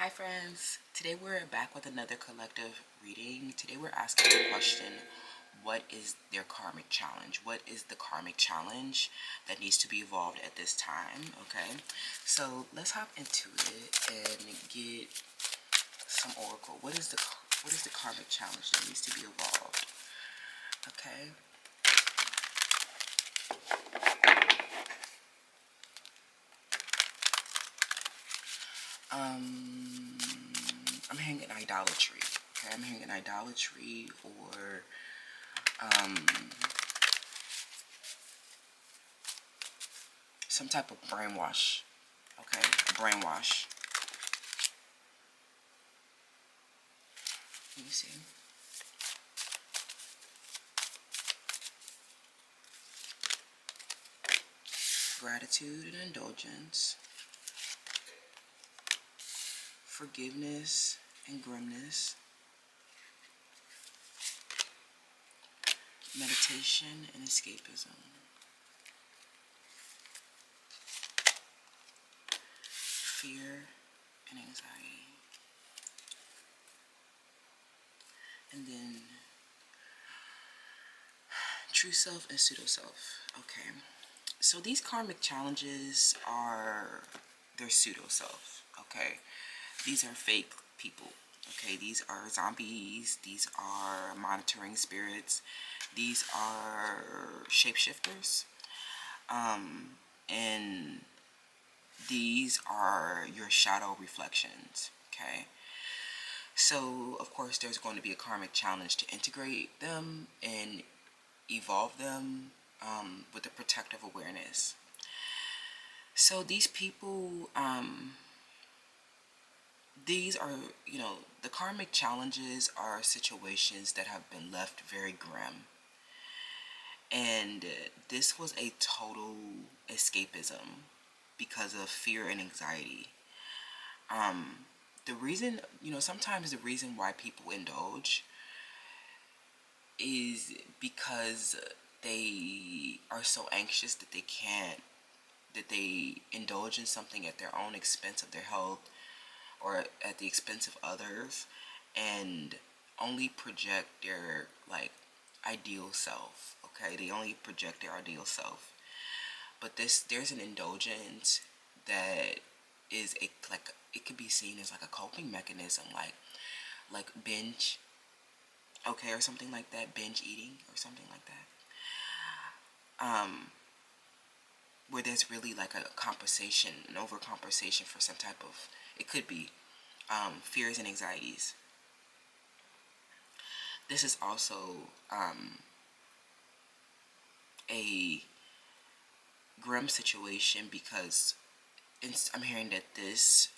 Hi friends, today we're back with another collective reading. Today we're asking the question, what is their karmic challenge? What is the karmic challenge that needs to be evolved at this time? Okay, so let's hop into it and get some oracle. What is the karmic challenge that needs to be evolved? Okay. Um, I'm hearing an idolatry. Okay, I'm hearing an idolatry or um, some type of brainwash. Okay, brainwash. Let me see. Gratitude and indulgence. Forgiveness and grimness. Meditation and escapism. Fear and anxiety. And then true self and pseudo self. Okay. So these karmic challenges are their pseudo self. Okay. These are fake people. Okay. These are zombies. These are monitoring spirits. These are shapeshifters. And these are your shadow reflections. Okay. So, of course, there's going to be a karmic challenge to integrate them and evolve them with a protective awareness. So, these people, these are, the karmic challenges are situations that have been left very grim. And this was a total escapism because of fear and anxiety. The reason, sometimes the reason why people indulge is because they are so anxious that they indulge in something at their own expense of their health or at the expense of others and only project their ideal self. Okay, they only project their ideal self. But there's an indulgence that is it could be seen as like a coping mechanism, like binge, okay, or something like that, binge eating or something like that. Where there's really like a compensation, an overcompensation for some type of, it could be fears and anxieties. This is also a grim situation because I'm hearing that this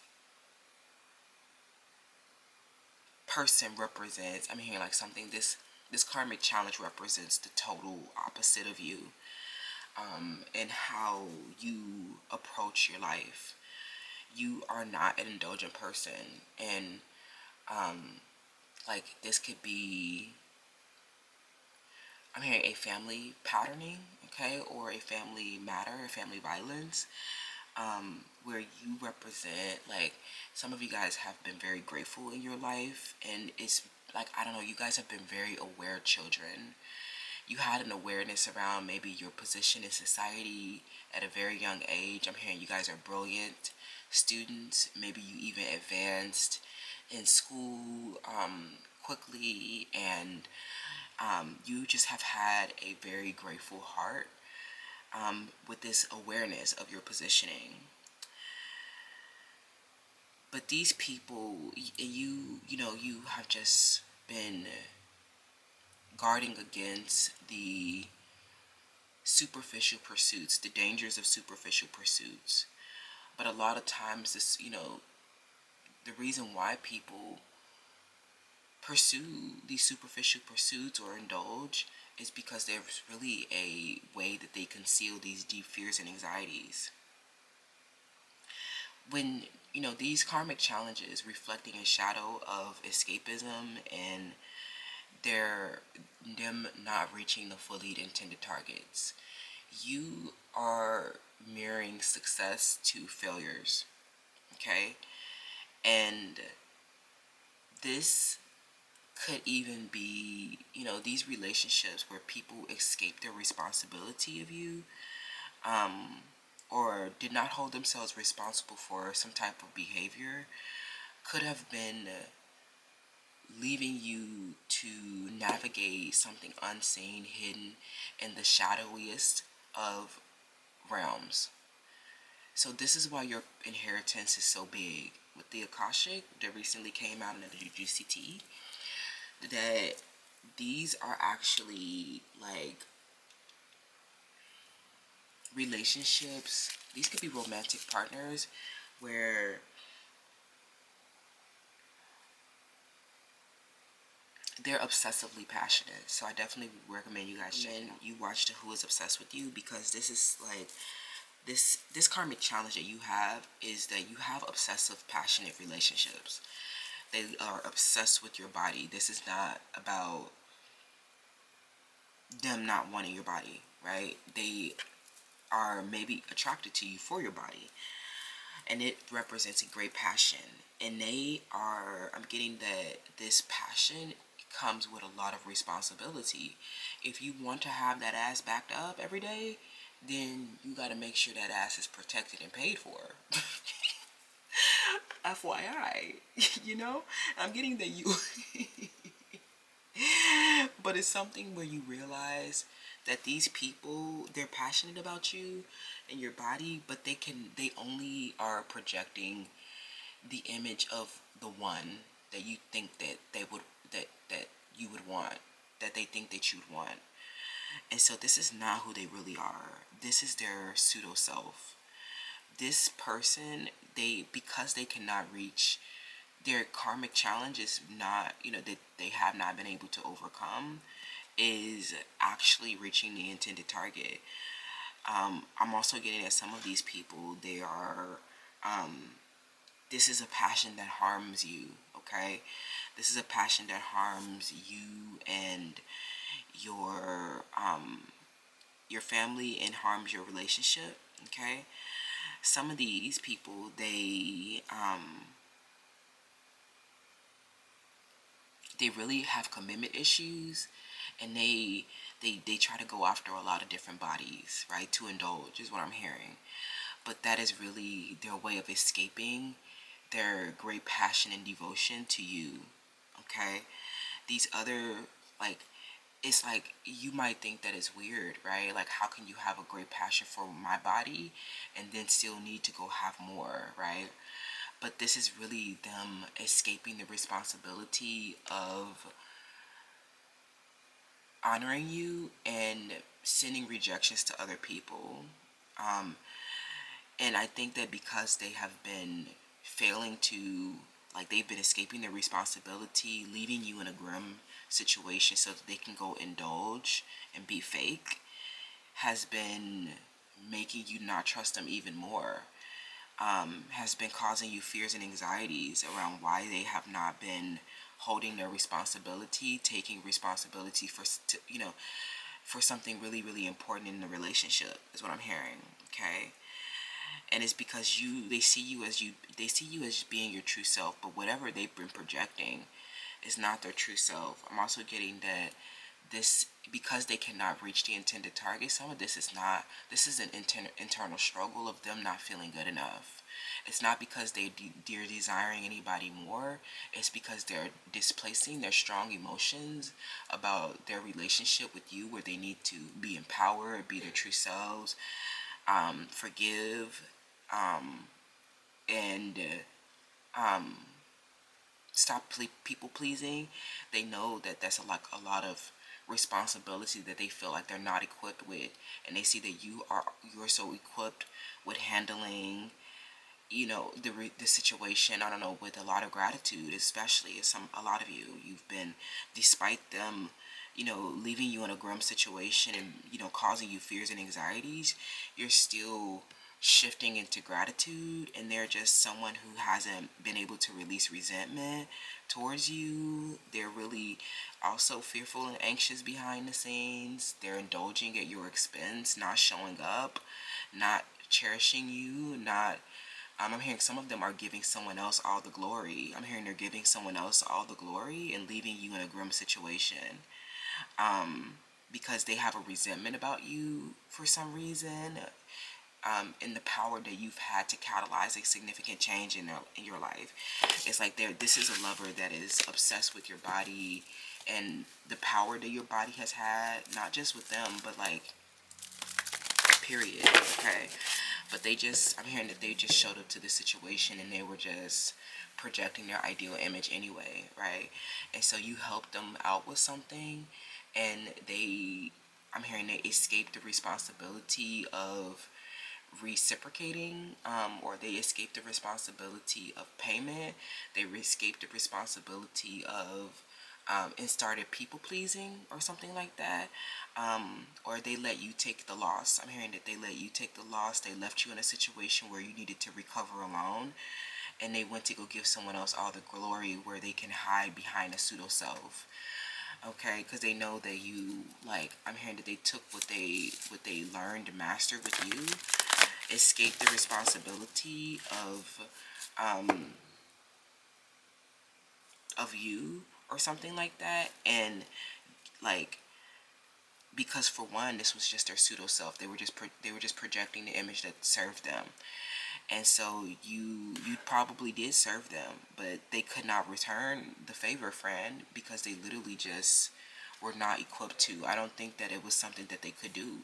person represents, I'm hearing like something, this karmic challenge represents the total opposite of you, and how you approach your life. You are not an indulgent person, and this could be, I'm hearing a family patterning, okay, or a family matter, a family violence, where you represent, like, some of you guys have been very grateful in your life, and it's like, I don't know, you guys have been very aware children. You had an awareness around maybe your position in society at a very young age. I'm hearing you guys are brilliant students. Maybe you even advanced in school quickly, and you just have had a very grateful heart with this awareness of your positioning. But these people, you have just been guarding against the superficial pursuits, the dangers of superficial pursuits. But a lot of times, the reason why people pursue these superficial pursuits or indulge is because there's really a way that they conceal these deep fears and anxieties. When, these karmic challenges reflecting a shadow of escapism and them not reaching the fully intended targets, you are mirroring success to failures, okay? And this could even be, these relationships where people escape their responsibility of you, um, or did not hold themselves responsible for some type of behavior, could have been leaving you to navigate something unseen, hidden in the shadowiest of realms. So this is why your inheritance is so big. With the Akashic that recently came out in the GCT, that these are actually like relationships. These could be romantic partners where they're obsessively passionate. So I definitely recommend you guys check you watch the Who Is Obsessed with You, because this is like this karmic challenge that you have is that you have obsessive passionate relationships. They are obsessed with your body. This is not about them not wanting your body, right? They are maybe attracted to you for your body, and it represents a great passion. And they are, I'm getting that this passion comes with a lot of responsibility. If you want to have that ass backed up every day, then you got to make sure that ass is protected and paid for. FYI, I'm getting that you but it's something where you realize that these people, they're passionate about you and your body, but they only are projecting the image of the one that you think that you would want, that they think that you'd want. And so this is not who they really are. This is their pseudo self. This person, because they cannot reach their karmic challenge, is not, that they have not been able to overcome, is actually reaching the intended target. I'm also getting that some of these people, they are, this is a passion that harms you, okay? This is a passion that harms you and your family, and harms your relationship, okay? Some of these people, they really have commitment issues, and they try to go after a lot of different bodies, right, to indulge, is what I'm hearing. But that is really their way of escaping their great passion and devotion to you, okay? These other, like, it's like you might think that it's weird, right? Like, how can you have a great passion for my body and then still need to go have more, right? But this is really them escaping the responsibility of honoring you and sending rejections to other people. Um, and I think that because they have been failing to, like, they've been escaping their responsibility, leaving you in a grim situation so that they can go indulge and be fake, has been making you not trust them even more. Has been causing you fears and anxieties around why they have not been holding their responsibility, taking responsibility for something really, really important in the relationship, is what I'm hearing. Okay. And it's because they see you as being your true self, but whatever they've been projecting is not their true self. I'm also getting that this, because they cannot reach the intended target, some of this is not, this is an internal struggle of them not feeling good enough. It's not because they're desiring anybody more. It's because they're displacing their strong emotions about their relationship with you, where they need to be empowered, be their true selves, forgive, and stop people pleasing. They know that that's a lot of responsibility that they feel like they're not equipped with, and they see that you're so equipped with handling, the situation, I don't know, with a lot of gratitude. Especially as a lot of you've been, despite them, leaving you in a grim situation and, causing you fears and anxieties, you're still shifting into gratitude, and they're just someone who hasn't been able to release resentment towards you. They're really also fearful and anxious behind the scenes. They're indulging at your expense, not showing up, not cherishing you, not I'm hearing some of them are giving someone else all the glory. I'm hearing they're giving someone else all the glory and leaving you in a grim situation, because they have a resentment about you for some reason, in the power that you've had to catalyze a significant change in your life. It's like this is a lover that is obsessed with your body and the power that your body has had, not just with them, but like, period. Okay. But I'm hearing that they just showed up to this situation and they were just projecting their ideal image anyway, right? And so you helped them out with something, and I'm hearing they escaped the responsibility of reciprocating, or they escaped the responsibility of payment. They escaped the responsibility of, and started people pleasing or something like that, or they let you take the loss. I'm hearing that they let you take the loss. They left you in a situation where you needed to recover alone, and they went to go give someone else all the glory where they can hide behind a pseudo self. Okay, because they know that you, like, I'm hearing that they took what they learned and mastered with you, escaped the responsibility um of you or something like that, and like, because for one, this was just their pseudo self. They were just projecting the image that served them, and so you probably did serve them, but they could not return the favor, friend, because they literally just were not equipped to. I don't think that it was something that they could do.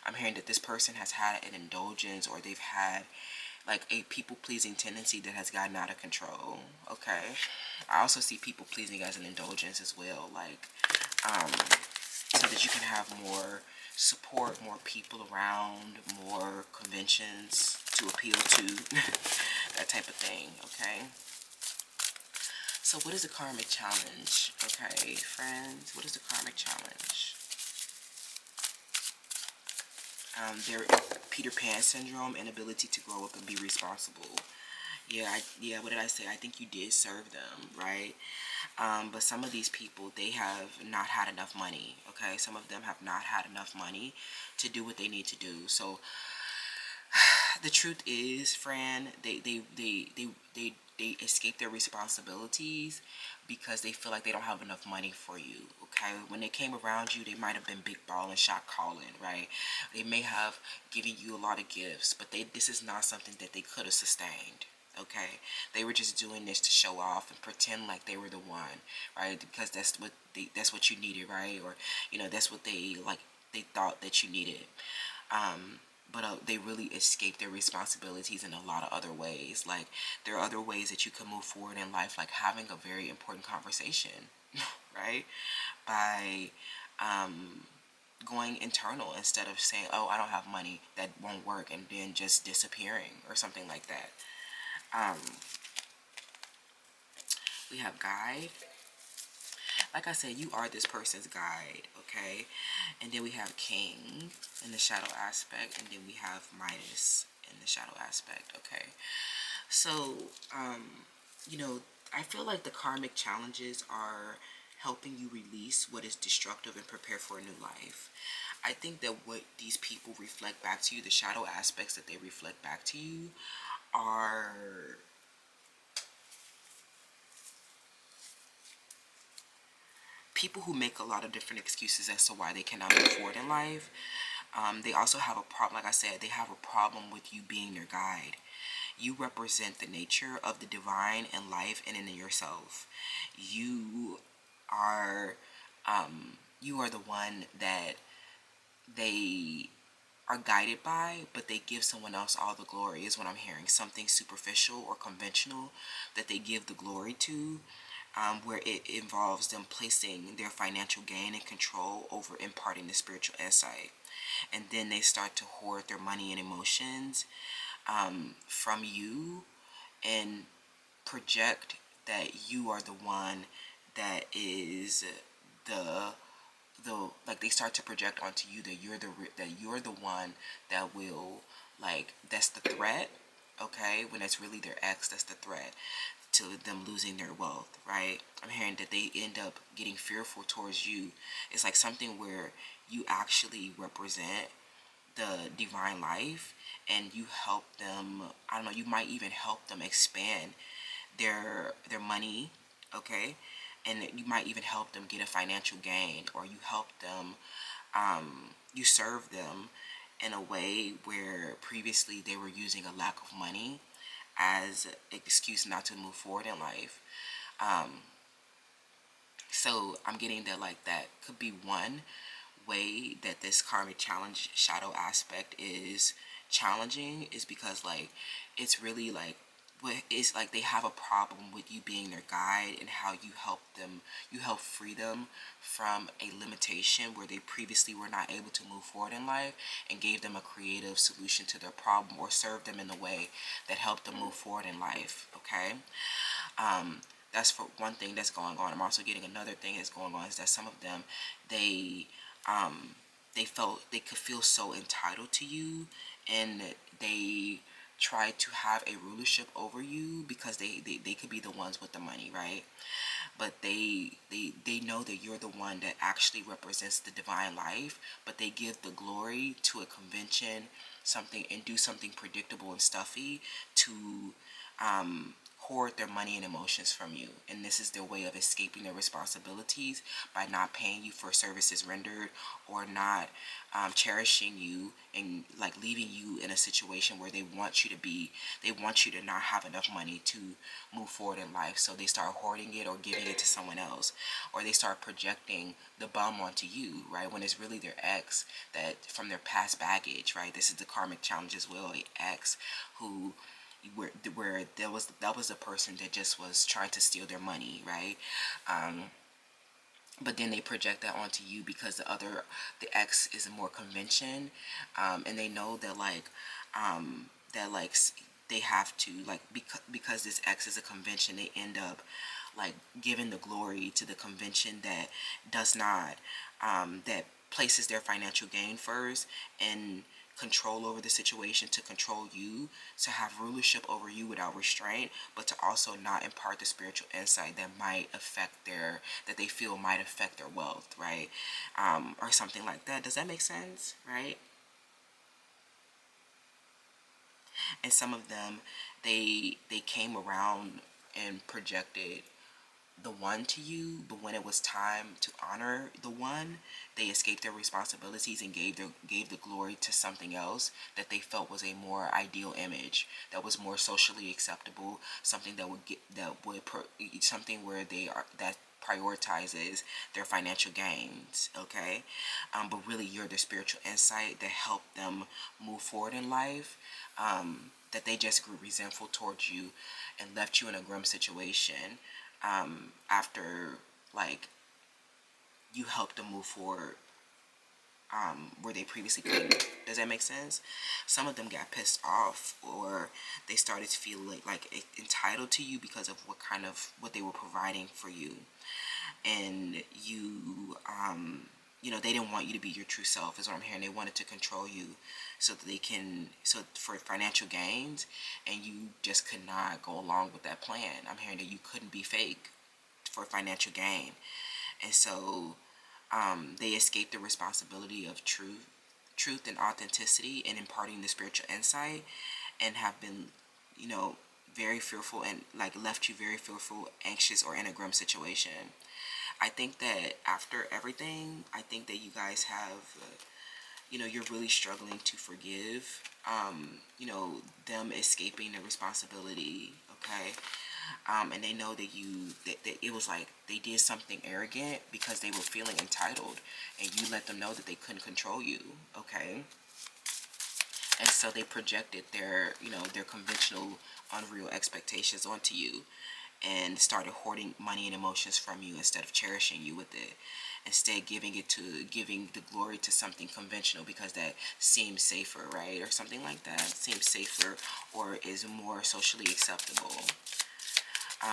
I'm hearing that this person has had an indulgence, or they've had like a people pleasing tendency that has gotten out of control. Okay. I also see people pleasing as an indulgence as well, like, um, so that you can have more support, more people around, more conventions to appeal to, that type of thing. Okay. So what is the karmic challenge? Okay, friends, what is the karmic challenge? Their Peter Pan syndrome, inability to grow up and be responsible. Yeah, what did I say? I think you did serve them, right? But some of these people, they have not had enough money, okay? Some of them have not had enough money to do what they need to do. So the truth is, Fran, they escape their responsibilities because they feel like they don't have enough money for you. Okay, when they came around you, they might have been big ball and shot calling, right? They may have given you a lot of gifts, but this is not something that they could have sustained. Okay, they were just doing this to show off and pretend like they were the one, right? Because that's what you needed, right? Or that's what they thought that you needed. But they really escape their responsibilities in a lot of other ways. Like, there are other ways that you can move forward in life, like having a very important conversation, right? By going internal instead of saying, "Oh, I don't have money, that won't work," and then just disappearing or something like that. Um, we have guide. Like I said, you are this person's guide, okay? And then we have king in the shadow aspect, and then we have Midas in the shadow aspect, okay? So, you know, I feel like the karmic challenges are helping you release what is destructive and prepare for a new life. I think that what these people reflect back to you, the shadow aspects that they reflect back to you, are people who make a lot of different excuses as to why they cannot move forward in life. They also have a problem, like I said, they have a problem with you being their guide. You represent the nature of the divine in life and in yourself. You are, you are the one that they are guided by, but they give someone else all the glory, is what I'm hearing. Something superficial or conventional that they give the glory to, where it involves them placing their financial gain and control over imparting the spiritual insight. And then they start to hoard their money and emotions, from you, and project that you are the one that is the like, they start to project onto you that you're the one that will, like, that's the threat. Okay, when it's really their ex that's the threat to them losing their wealth, right? I'm hearing that they end up getting fearful towards you. It's like something where you actually represent the divine life, and you help them, I don't know, you might even help them expand their money, okay? And you might even help them get a financial gain, or you help them, you serve them in a way where previously they were using a lack of money as an excuse not to move forward in life. So I'm getting that, like, that could be one way that this karmic challenge shadow aspect is challenging, is because, like, it's really like, it's like they have a problem with you being their guide, and how you help them, you help free them from a limitation where they previously were not able to move forward in life, and gave them a creative solution to their problem, or served them in the way that helped them move forward in life. Okay. um, that's for one thing that's going on. I'm also getting another thing that's going on, is that some of them, they they felt they could feel so entitled to you, and they try to have a rulership over you, because they could be the ones with the money, right? But they know that you're the one that actually represents the divine life, but they give the glory to a convention, something, and do something predictable and stuffy to hoard their money and emotions from you. And this is their way of escaping their responsibilities, by not paying you for services rendered, or not cherishing you, and like leaving you in a situation where they want you to be, they want you to not have enough money to move forward in life. So they start hoarding it or giving it to someone else, or they start projecting the bum onto you, right? When it's really their ex, that from their past baggage, right? This is the karmic challenge as well. A ex who, where that was a person that just was trying to steal their money, right? But then they project that onto you, because the ex is a more convention, and they know that, like, that, like, they have to, like, because this X is a convention, they end up, like, giving the glory to the convention that does not, that places their financial gain first, and control over the situation, to control you, to have rulership over you without restraint, but to also not impart the spiritual insight that might affect their, that they feel might affect their wealth, right? Or something like that. Does that make sense, right? And some of them, they came around and projected the one to you, but when it was time to honor the one, they escaped their responsibilities and gave the glory to something else that they felt was a more ideal image, that was more socially acceptable, something that would get, something where they are, that prioritizes their financial gains, okay? But really, you're the spiritual insight that helped them move forward in life. That they just grew resentful towards you, and left you in a grim situation, after, like, you helped them move forward, where they previously couldn't. Does that make sense? Some of them got pissed off, or they started to feel like entitled to you, because of what they were providing for you, and you know, they didn't want you to be your true self, is what I'm hearing. They wanted to control you, so that they can, so for financial gains, and you just could not go along with that plan. I'm hearing that you couldn't be fake for financial gain. And so, they escaped the responsibility of truth and authenticity, and imparting the spiritual insight, and have been, you know, very fearful, and, like, left you very fearful, anxious, or in a grim situation. I think that after everything, I think that you guys have, you know, you're really struggling to forgive, you know, them escaping the responsibility, okay? And they know that that it was like they did something arrogant, because they were feeling entitled, and you let them know that they couldn't control you, okay? And so they projected their, you know, their conventional, unreal expectations onto you, and started hoarding money and emotions from you, instead of cherishing you with it. Instead, giving the glory to something conventional, because that seems safer, right? Or something like that seems safer, or is more socially acceptable.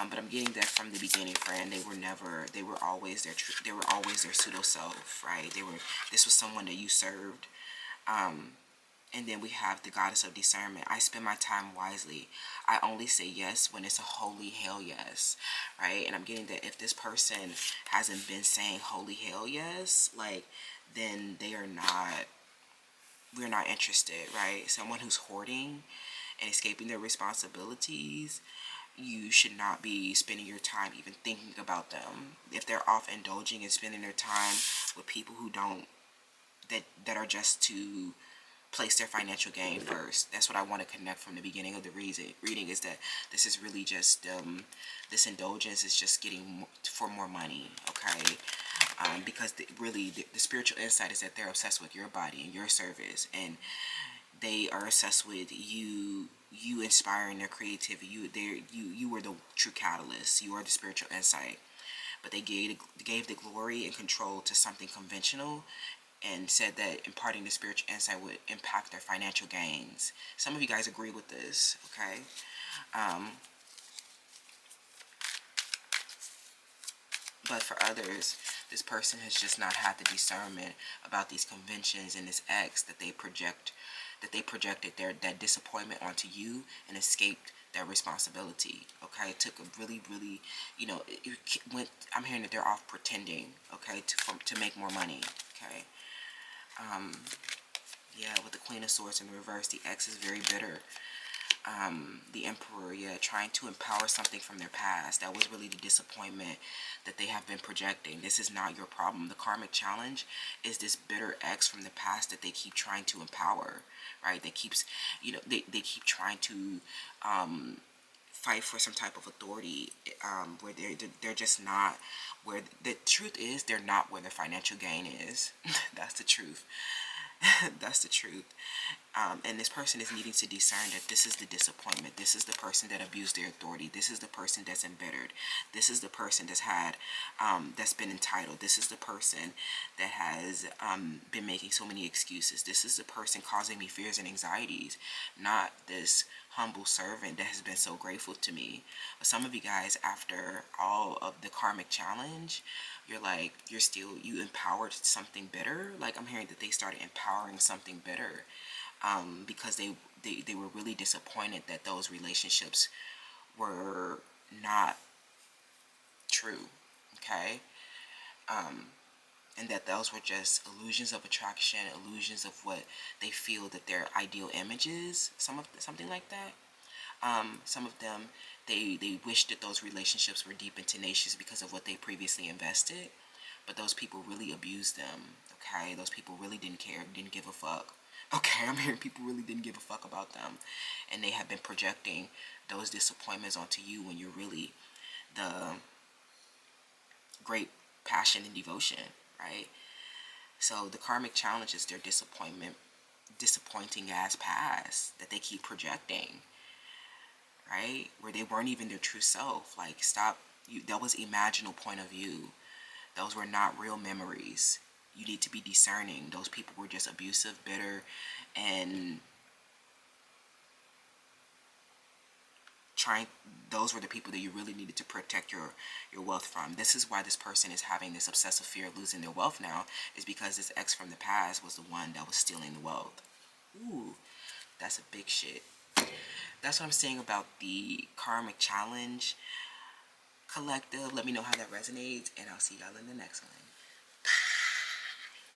But I'm getting that from the beginning, friend. They were always they were always their pseudo self, right? This was someone that you served. And then we have the goddess of discernment. I spend my time wisely. I only say yes when it's a holy hell yes, right? And I'm getting that if this person hasn't been saying holy hell yes, like, then they are not, we're not interested, right? Someone who's hoarding and escaping their responsibilities, you should not be spending your time even thinking about them. If they're off indulging and spending their time with people who don't, that are just to place their financial gain first. That's what I want to connect from the beginning of the reading is that this is really just this indulgence is just getting for more money, okay? Because really the spiritual insight is that they're obsessed with your body and your service, and they are obsessed with you inspiring their creativity. You were the true catalyst. You are the spiritual insight, but they gave the glory and control to something conventional, and said that imparting the spiritual insight would impact their financial gains. Some of you guys agree with this, okay? But for others, this person has just not had the discernment about these conventions and this X that they projected that disappointment onto you and escaped their responsibility. Okay, it took a really, really, it went. I'm hearing that they're off pretending. Okay, to make more money. Okay, yeah, with the Queen of Swords in reverse, the X is very bitter. The Emperor, yeah, trying to empower something from their past. That was really the disappointment that they have been projecting. This is not your problem. The karmic challenge is this bitter X from the past that they keep trying to empower, right? They keep trying to fight for some type of authority, where they're just not where the truth is. They're not where the financial gain is. That's the truth. That's the truth. And this person is needing to discern that this is the disappointment. This is the person that abused their authority. This is the person that's embittered. This is the person that's been entitled. This is the person that has been making so many excuses. This is the person causing me fears and anxieties, not this humble servant that has been so grateful to me. But some of you guys, after all of the karmic challenge, you're like, you empowered something better. Like, I'm hearing that they started empowering something better, because they were really disappointed that those relationships were not true, okay? And that those were just illusions of attraction, illusions of what they feel that their ideal image is, something like that. Some of them, they wish that those relationships were deep and tenacious because of what they previously invested, but those people really abused them, okay? Those people really didn't care, didn't give a fuck. Okay, I'm hearing people really didn't give a fuck about them, and they have been projecting those disappointments onto you when you're really the great passion and devotion, right? So the karmic challenge is their disappointing ass past that they keep projecting, right? Where they weren't even their true self. Like, stop. That was imaginal point of view. Those were not real memories. You need to be discerning. Those people were just abusive, bitter, and trying. Those were the people that you really needed to protect your wealth from. This is why this person is having this obsessive fear of losing their wealth now, is because this ex from the past was the one that was stealing the wealth. Ooh, that's a big shit. That's what I'm saying about the karmic challenge collective. Let me know how that resonates, and I'll see y'all in the next one.